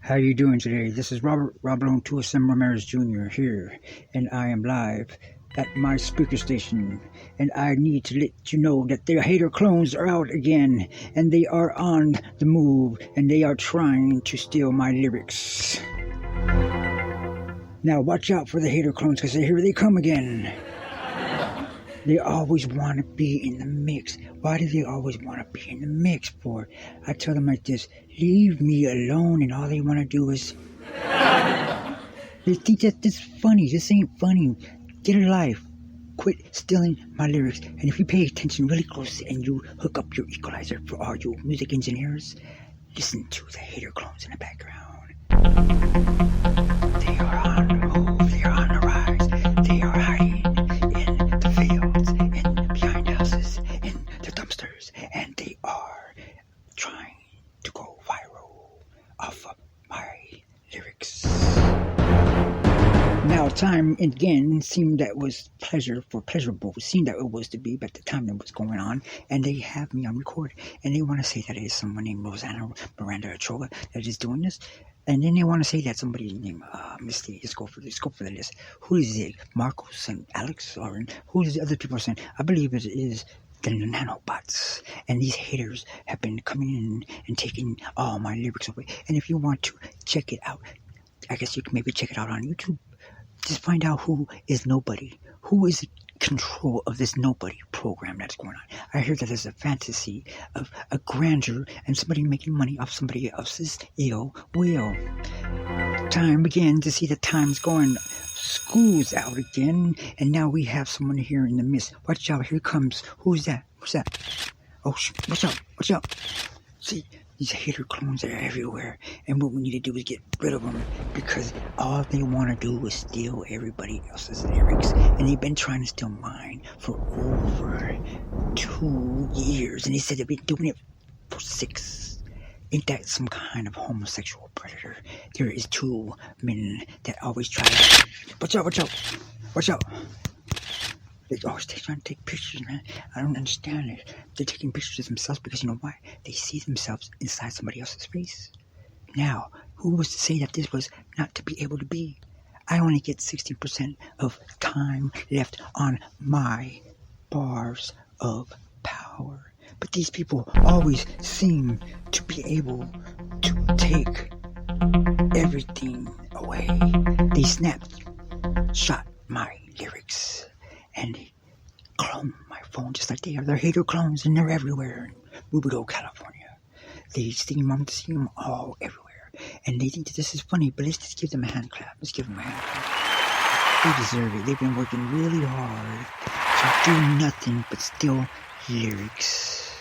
How you doing today? This is Robert Roblon 2SM Ramirez Jr. here, and I am live at my Spreaker station, and I need to let you know that their hater clones are out again, and they are on the move, and they are trying to steal my lyrics. Now watch out for the hater clones, because here they come again. They always want to be in the mix. Why do they always want to be in the mix for? I tell them like this, leave me alone, and all they want to do is... They think that this is funny. This ain't funny. Get a life. Quit stealing my lyrics. And if you pay attention really close and you hook up your equalizer for all you music engineers, listen to the hater clones in the background. They are on the move. They are on the rise. They are hiding in the fields, in behind houses, in the dumpsters, and they are trying to go viral off of my lyrics. Now, time again seemed that was pleasurable. It seemed that it was to be, but the time that was going on, and they have me on record, and they want to say that it is someone named Rosanna Miranda Ochoa that is doing this. And then they want to say that somebody named Misty. Let's go for the list. Who is it? Marcos and Alex? Or who is the other people saying? I believe it is the nanobots. And these haters have been coming in and taking all my lyrics away. And if you want to check it out, I guess you can maybe check it out on YouTube. Just find out who is nobody. Who is in control of this nobody program that's going on. I hear that there's a fantasy of a grandeur and somebody making money off somebody else's ill will. Time again to see the time's going. School's out again, and now we have someone here in the midst. Watch out, here comes. Who's that? What's that? Oh, watch out, watch out. See, these hater clones are everywhere, and what we need to do is get rid of them, because all they want to do is steal everybody else's lyrics, and they've been trying to steal mine for over 2 years, and they said they've been doing it for 6. Ain't that some kind of homosexual predator? There is 2 men that always try to... Watch out, watch out, watch out. They're always trying to take pictures, man. I don't understand it. They're taking pictures of themselves because, you know why? They see themselves inside somebody else's face. Now, who was to say that this was not to be able to be? I only get 60% of time left on my bars of power. But these people always seem to be able to take everything away. They shot my lyrics. And they clone my phone just like they are. They're hater clones, and they're everywhere in Rubidoux, California. They see them all everywhere. And they think that this is funny, but let's just give them a hand clap. Let's give them a hand clap. They deserve it. They've been working really hard to do nothing but steal lyrics.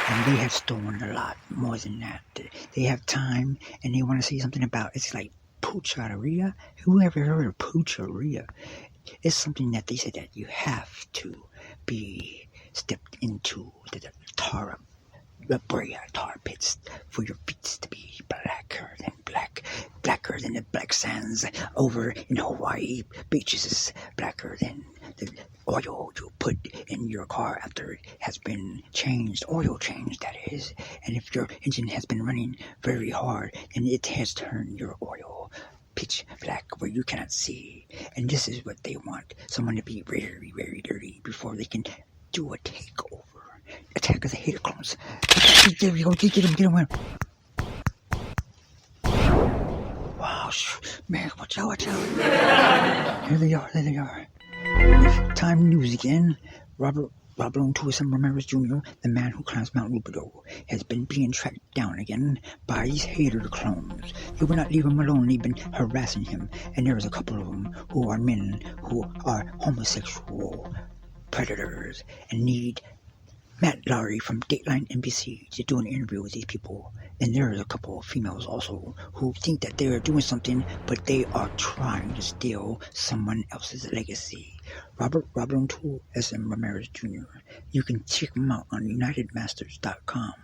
And they have stolen a lot more than that. They have time, and they want to say something about, it's like poocheria. Who ever heard of poocheria? It's something that they said that you have to be stepped into the tar pits for your feet to be blacker than the black sands over in Hawaii beaches, blacker than the oil you put in your car after it has been changed, oil change that is. And if your engine has been running very hard and it has turned your oil pitch black where you cannot see. And this is what they want. Someone to be very, very dirty before they can do a takeover. Attack of the hater clones. There we go. Get him. Wow, man, watch out. Here they are. Time news again. Robert Roblon 2SM Ramirez Jr., the man who climbs Mount Rubidoux, has been being tracked down again by these hater clones. They will not leave him alone. They've been harassing him, and there is a couple of them who are men who are homosexual predators and need Matt Lowry from Dateline NBC to do an interview with these people. And there is a couple of females also who think that they are doing something, but they are trying to steal someone else's legacy. Robert Roblon 2SM Ramirez Jr. You can check him out on UnitedMasters.com.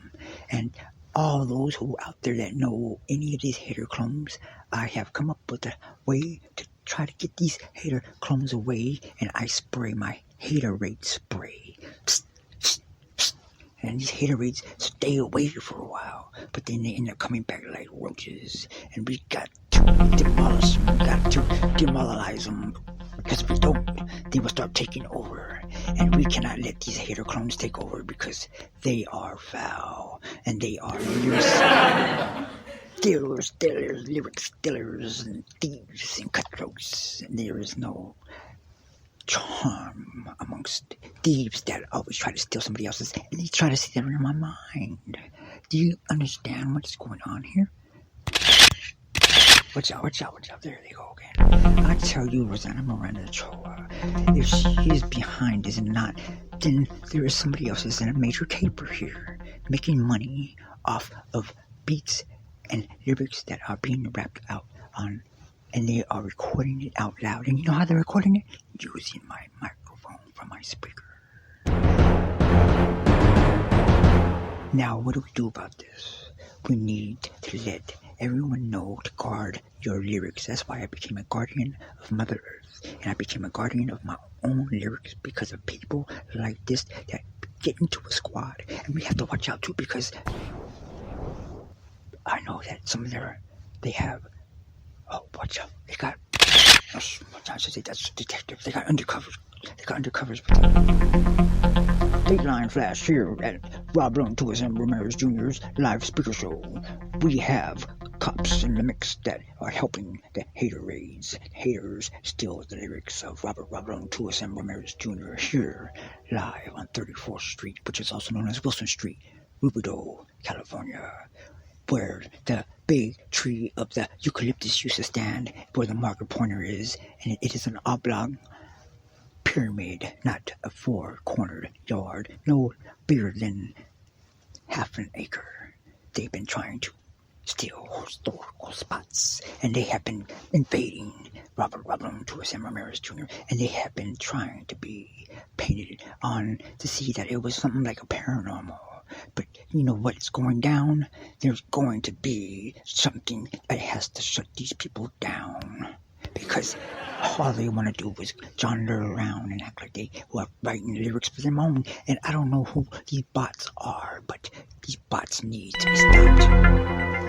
And all those who out there that know any of these hater clones, I have come up with a way to try to get these hater clones away, and I spray my haterade spray. Psst. and these haterades stay away for a while, but then they end up coming back like roaches, and we got to demolish them, we got to demoralize them, because if we don't, they will start taking over, and we cannot let these hater clones take over because they are foul, and they are lyric stealers, and thieves, and cutthroats, and there is no charm amongst thieves that always try to steal somebody else's, and they try to see that in my mind. Do you understand what's going on here? Watch out. There they go again. I tell you, Rosanna Miranda Ochoa, if she is behind this and not, then there is somebody else that's in a major caper here, making money off of beats and lyrics that are being rapped out on, and they are recording it out loud. And you know how they're recording it? Using my microphone from my Spreaker. Now, what do we do about this? We need to let everyone know to guard your lyrics. That's why I became a guardian of Mother Earth, and I became a guardian of my own lyrics because of people like this that get into a squad. And we have to watch out too, because I know that some of they have, watch out, they got, I should say that's detectives, they got undercovers with them. Dateline flash here at Rob Lone Tourism Ramirez Jr.'s live speaker show. We have cops in the mix that are helping the hater raids. Haters steal the lyrics of Robert Lone Tourism Ramirez Jr. here live on 34th Street, which is also known as Wilson Street, Rubidoux, California, where the big tree of the eucalyptus used to stand, where the marker pointer is, and it is an oblong pyramid, not a four-cornered yard, no bigger than half an acre. They've been trying to steal historical spots, and they have been invading Robert Lone Tourism Ramirez Jr., and they have been trying to be painted on to see that it was something like a paranormal. But you know what's going down? There's going to be something that has to shut these people down, because all they want to do is wander around and act like they were writing lyrics for their own. And I don't know who these bots are, but these bots need to be stopped.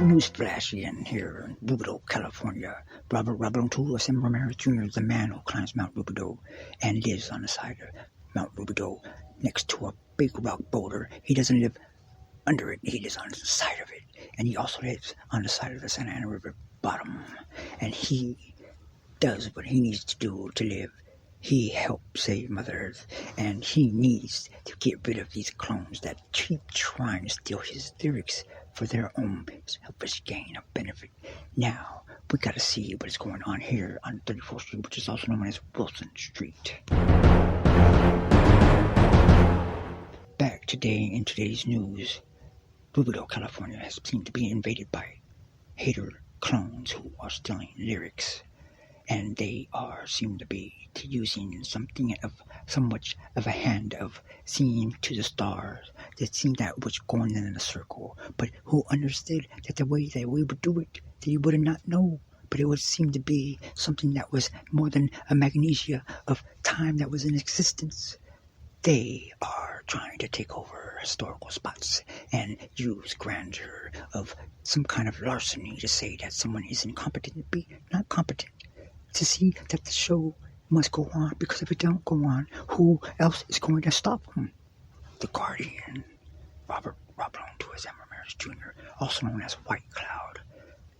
Newsflash again here in Rubidoux, California. Robert Lone Tourism Ramirez Jr. is the man who climbs Mount Rubidoux and lives on the side of Mount Rubidoux next to a big rock boulder. He doesn't live under it, he lives on the side of it. And he also lives on the side of the Santa Ana River bottom. And he does what he needs to do to live. He helped save Mother Earth, and he needs to get rid of these clones that keep trying to steal his lyrics for their own selfish gain of benefit. Now, we gotta see what is going on here on 34th Street, which is also known as Wilson Street. Back today in today's news, Rubidoux, California has seemed to be invaded by hater clones who are stealing lyrics. And they seem to be using somewhat of a hand of seeing to the stars. They seem that was going in a circle, but who understood that the way that we would do it, they would not know. But it would seem to be something that was more than a magnesia of time that was in existence. They are trying to take over historical spots and use grandeur of some kind of larceny to say that someone is incompetent to be not competent. To see that the show must go on, because if it don't go on, who else is going to stop them? The Guardian, Robert Lone Tourism Ramirez Jr., also known as White Cloud,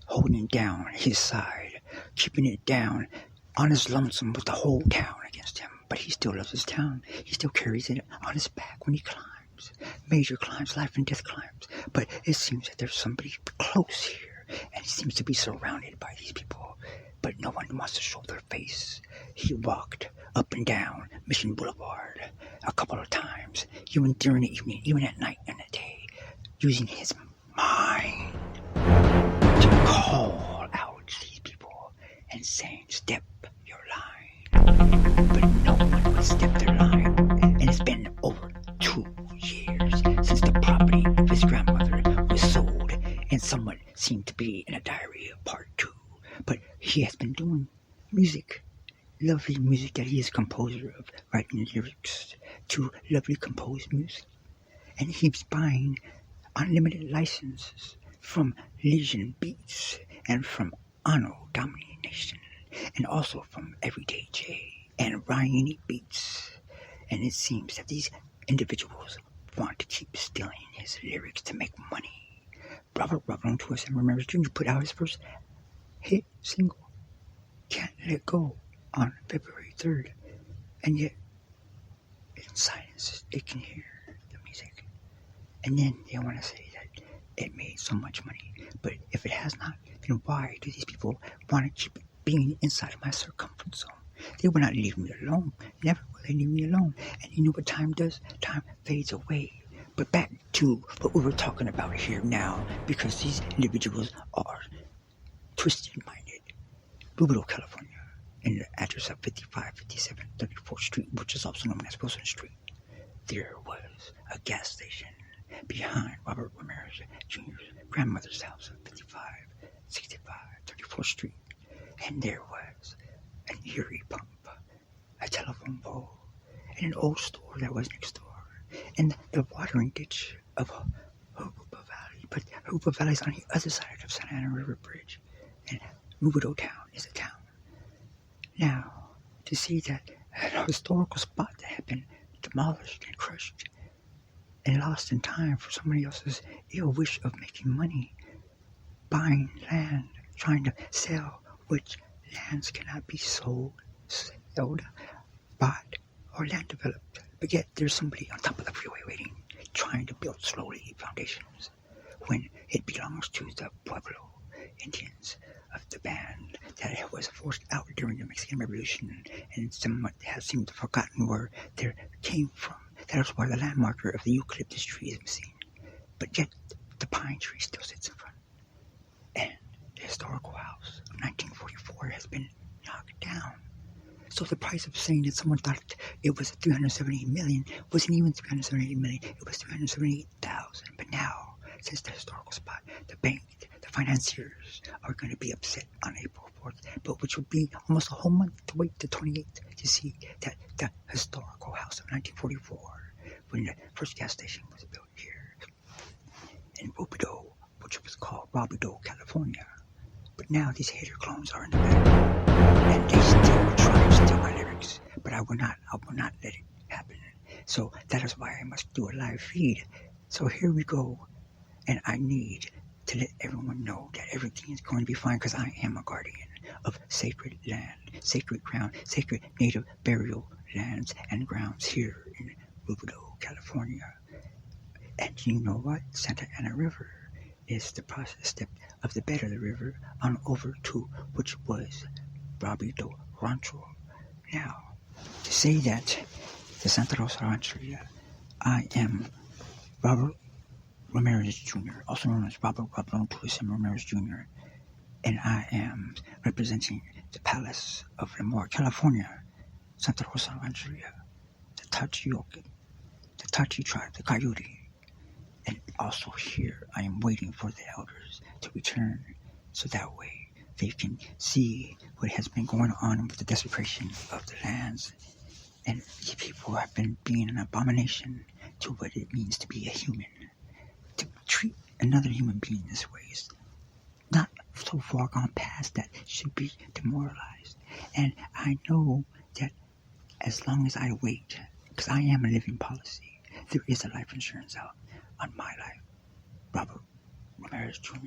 holding down his side, keeping it down on his lonesome with the whole town against him. But he still loves his town. He still carries it on his back when he climbs. Major climbs, life and death climbs. But it seems that there's somebody close here, and he seems to be surrounded by these people. But no one wants to show their face. He walked up and down Mission Boulevard a couple of times, even during the evening, even at night and the day, using his mind to call out these people and saying, "Step your line." But no one would step their line, and it's been over 2 years since the property of his grandmother was sold, and someone seemed to be in a diary of part 2. But he has been doing music, lovely music that he is a composer of, writing lyrics to lovely composed music. and he keeps buying unlimited licenses from Legion Beats and from Anno Domination, and also from Everyday J and Ryan Beats. And it seems that these individuals want to keep stealing his lyrics to make money. Robert Robin Twist and Ramirez Jr. put out his first hit single, Can't Let Go, on February 3rd, and yet in silence they can hear the music. And then they want to say that it made so much money. But if it has not, then why do these people want to keep being inside of my circumference zone? They will not leave me alone. Never will they leave me alone. And you know what time does? Time fades away. But back to what we were talking about here now, because these individuals are twisted-minded. Rubidoux, California, in the address of 5557 34th Street, which is also known as Wilson Street, there was a gas station behind Robert Ramirez Jr.'s grandmother's house at 5565 34th Street. And there was an Erie pump, a telephone pole, and an old store that was next door, and the watering ditch of Hoopa Valley. But Hoopa Valley is on the other side of Santa Ana River Bridge, and Rubidoux Town is a town. Now, to see that a historical spot that had been demolished and crushed and lost in time for somebody else's ill wish of making money, buying land, trying to sell, which lands cannot be sold, bought, or land developed. But yet there's somebody on top of the freeway waiting, trying to build slowly foundations, when it belongs to the Pueblo Indians of the band that was forced out during the Mexican Revolution, and someone has seemed to have forgotten where they came from. That is why the landmarker of the eucalyptus tree is missing. But yet the pine tree still sits in front. And the historical house of 1944 has been knocked down. So the price of saying that someone thought it was $378 million wasn't even $378 million, it was $378,000. But now, since the historical spot, the bank, the financiers are going to be upset on April 4th, but which would be almost a whole month to wait to 28th to see that the historical house of 1944, when the first gas station was built here in Rubidoux, which was called Rubidoux, California. But now these hater clones are in the back, and they still try to steal my lyrics. But I will not let it happen. So that is why I must do a live feed. So here we go, and I need to let everyone know that everything is going to be fine, because I am a guardian of sacred land, sacred ground, sacred native burial lands and grounds here in Rubidoux, California. And you know what? Santa Ana River is the process step of the bed of the river on over to which was Rubidoux Rancho. Now, to say that the Santa Rosa Rancheria, I am Robert Ramirez Jr., also known as Robert Robin Twist and Ramirez Jr., and I am representing the Palace of Lemoore, California, Santa Rosa Rancheria, the Tachi tribe, the Coyote. And also here, I am waiting for the elders to return, so that way they can see what has been going on with the desecration of the lands. And these people have been being an abomination to what it means to be a human. To treat another human being this way is not so far gone past that should be demoralized. And I know that as long as I wait, because I am a living policy, there is a life insurance out on my life, Robert Ramirez Jr.,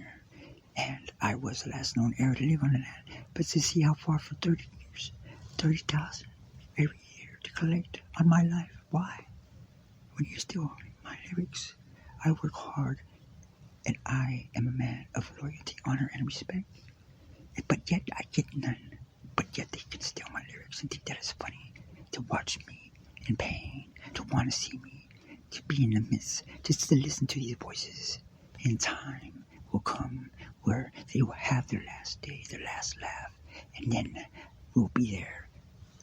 and I was the last known heir to live on the land. But to see how far for 30 years, 30,000 every year to collect on my life, why? When you steal my lyrics, I work hard, and I am a man of loyalty, honor, and respect. But yet I get none. But yet they can steal my lyrics and think that is funny. To watch me in pain, to want to see me, to be in the midst, just to listen to these voices. In time will come where they will have their last day, their last laugh, and then we'll be there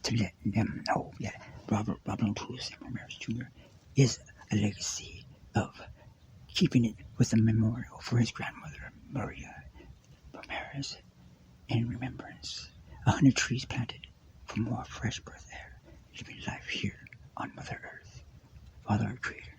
to let them know that Robert Robin Twist and Ramirez Jr. is a legacy of keeping it with a memorial for his grandmother, Maria Ramirez, in remembrance. 100 trees planted for more fresh breath air, living life here on Mother Earth. Father, our Creator,